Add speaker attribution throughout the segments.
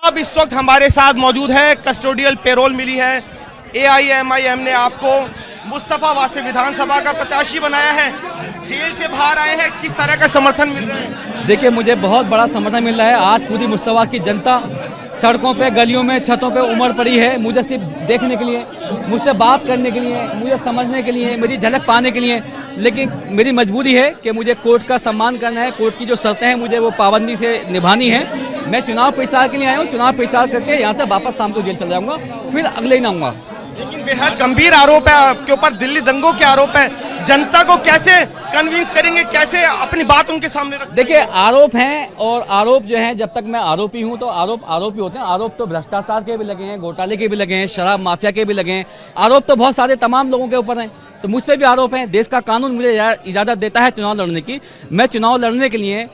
Speaker 1: अब इस वक्त हमारे साथ मौजूद है, कस्टोडियल पेरोल मिली है। एआईएमआईएम ने आपको मुस्तफा वासे विधानसभा का प्रत्याशी बनाया है, जेल से बाहर आए हैं, किस तरह का समर्थन मिल रहा है?
Speaker 2: देखिए, मुझे बहुत बड़ा समर्थन मिल रहा है। आज पूरी मुस्तफा की जनता सड़कों पे, गलियों में, छतों पे उमड़ पड़ी है, मुझे सिर्फ देखने के लिए, मुझसे बात करने के लिए, मुझे समझने के लिए, मेरी झलक पाने के लिए। लेकिन मेरी मजबूरी है कि मुझे कोर्ट का सम्मान करना है, कोर्ट की जो शर्तें हैं मुझे वो पाबंदी से निभानी है। मैं चुनाव प्रचार के लिए आया हूँ, चुनाव प्रचार करके यहाँ से वापस शाम को जेल चल जाऊँगा, फिर अगले ही आऊँगा।
Speaker 1: लेकिन बेहद गंभीर आरोप है आपके ऊपर, दिल्ली दंगों के आरोप है। जनता को कैसे कन्विंस करेंगे, कैसे अपनी बात उनके सामने रखेंगे?
Speaker 2: देखिए, आरोप हैं, और आरोप जो हैं, जब तक मैं आरोपी हूं तो आरोप ही होते हैं। आरोप तो भ्रष्टाचार के भी लगे हैं, घोटाले के भी लगे हैं, शराब माफिया के भी लगे हैं। आरोप तो बहुत सारे तमाम लोगों के ऊपर हैं, तो मुझ पर भी आरोप हैं। देश का कानून मुझे इजाजत देता है चुनाव लड़ने की। मैं चुनाव लड़ने के लिए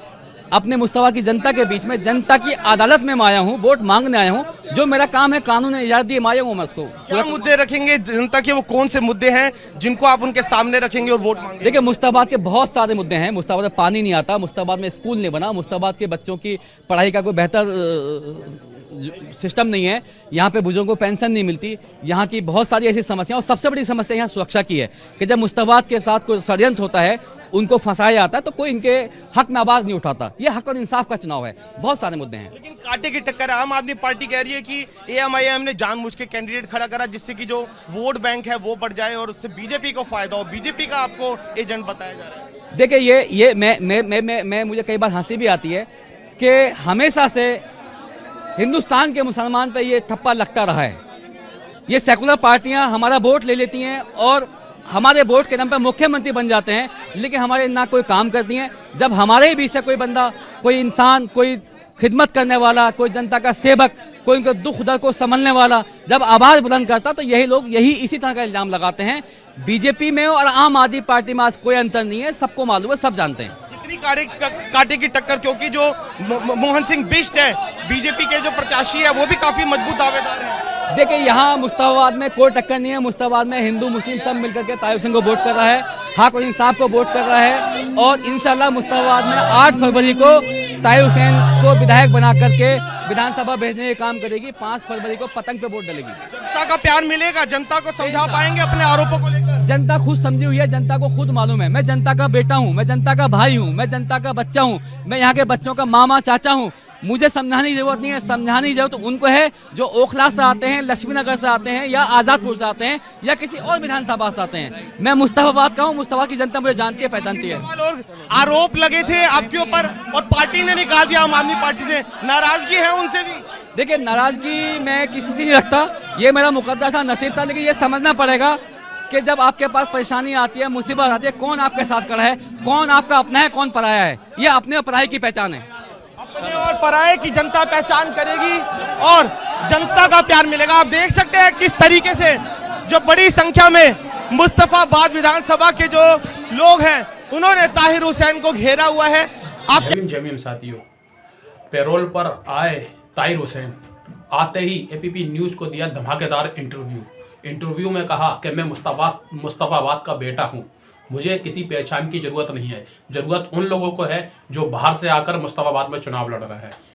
Speaker 2: अपने मुस्तफा की जनता के बीच में, जनता की अदालत में आया हूँ, वोट मांगने आया हूँ। जो मेरा काम है, कानून ने इजाजत दी, मैं आया हूँ। मैं उसको
Speaker 1: क्या मुद्दे रखेंगे जनता के? वो कौन से मुद्दे हैं जिनको आप उनके सामने रखेंगे और वोट मांगेंगे?
Speaker 2: देखिए, मुस्ताबाद के बहुत सारे मुद्दे हैं। मुस्ताबाद में पानी नहीं आता, मुस्ताबाद में स्कूल नहीं बना, मुस्ताबाद के बच्चों की पढ़ाई का कोई बेहतर सिस्टम नहीं है, यहाँ पे बुजुर्गों को पेंशन नहीं मिलती, यहाँ की बहुत सारी ऐसी समस्याएं। और सबसे बड़ी समस्या यहाँ सुरक्षा की है कि जब मुस्ताबाद के साथ कोई षड्यंत्र होता है, उनको फंसाया जाता है, तो कोई इनके हक में आवाज नहीं उठाता। ये हक और इंसाफ का चुनाव है, बहुत सारे मुद्दे हैं।
Speaker 1: लेकिन कांटे की टक्कर आम आदमी पार्टी कह रही है कि एआईएमआईएम ने जानबूझ के कैंडिडेट खड़ा करा जिससे कि जो वोट बैंक है वो बढ़ जाए और उससे बीजेपी को फायदा हो, बीजेपी का आपको एजेंट बताया जा रहा है।
Speaker 2: देखिए, ये मैं मुझे कई बार हंसी भी आती है कि हमेशा से हिंदुस्तान के मुसलमान पे ये ठप्पा लगता रहा है। ये सेकुलर पार्टियां हमारा वोट ले लेती हैं और हमारे वोट के नाम पर मुख्यमंत्री बन जाते हैं, लेकिन हमारे ना कोई काम करती हैं। जब हमारे ही बीच से कोई बंदा, कोई इंसान, कोई खिदमत करने वाला, कोई जनता का सेवक, कोई उनके दुख दर्द को समझने वाला जब आवाज बुलंद करता, तो यही लोग इसी तरह का इल्जाम लगाते हैं। बीजेपी में और आम आदमी पार्टी में आज कोई अंतर नहीं है, सबको मालूम है, सब जानते हैं।
Speaker 1: इतनी कांटे की टक्कर क्योंकि जो मोहन सिंह बिष्ट है, बीजेपी के जो प्रत्याशी है, वो भी काफी मजबूत दावेदार है।
Speaker 2: देखिए, यहाँ मुस्ताबाद में कोई टक्कर नहीं है। मुस्ताबाद में हिंदू मुस्लिम सब मिलकर के तायूब सिंह को वोट कर रहा है, हक और इंसाफ को वोट कर रहा है। और इंशाल्लाह मुस्ताबाद में 8 फरवरी को तायूब हुसैन को विधायक बना करके विधानसभा भेजने का काम करेगी। 5 फरवरी को पतंग पे वोट डलेगी।
Speaker 1: जनता का प्यार मिलेगा, जनता को समझा पाएंगे अपने आरोपों को लेकर?
Speaker 2: जनता खुद समझी हुई है, जनता को खुद मालूम है। मैं जनता का बेटा हूँ, मैं जनता का भाई हूँ, मैं जनता का बच्चा हूँ, मैं यहाँ के बच्चों का मामा चाचा हूँ। मुझे समझाने की जरूरत नहीं है, समझाने की जरूरत उनको है जो ओखला से आते हैं, लक्ष्मी नगर से आते हैं, या आजादपुर से आते हैं, या किसी और विधानसभा से आते हैं। मैं मुस्तफाबाद का हूँ, मुस्तफा की जनता मुझे जानती है, पहचानती है।
Speaker 1: और आरोप लगे थे आपके ऊपर और पार्टी ने निकाल दिया, आम आदमी पार्टी से नाराजगी है उनसे भी?
Speaker 2: देखिए, नाराजगी मैं किसी से नहीं रखता, ये मेरा मुकद्दर था, नसीब था। लेकिन ये समझना पड़ेगा कि जब आपके पास परेशानी आती है, मुसीबत आती है, कौन आपके साथ खड़ा है, कौन आपका अपना है, कौन पराया है। ये अपने और पराये की पहचान है।
Speaker 1: अपने और पराये की जनता पहचान करेगी और जनता का प्यार मिलेगा। आप देख सकते हैं किस तरीके से जो बड़ी संख्या में मुस्तफाबाद विधानसभा के जो लोग हैं, उन्होंने ताहिर हुसैन को घेरा हुआ है। आप
Speaker 3: जमीन साथियों, पेरोल पर आए ताहिर हुसैन आते ही एपीपी न्यूज़ को दिया धमाकेदार इंटरव्यू में कहा कि मैं मुस्तफाबाद का बेटा हूं, मुझे किसी पहचान की ज़रूरत नहीं है। ज़रूरत उन लोगों को है जो बाहर से आकर मुस्तफाबाद में चुनाव लड़ रहा है।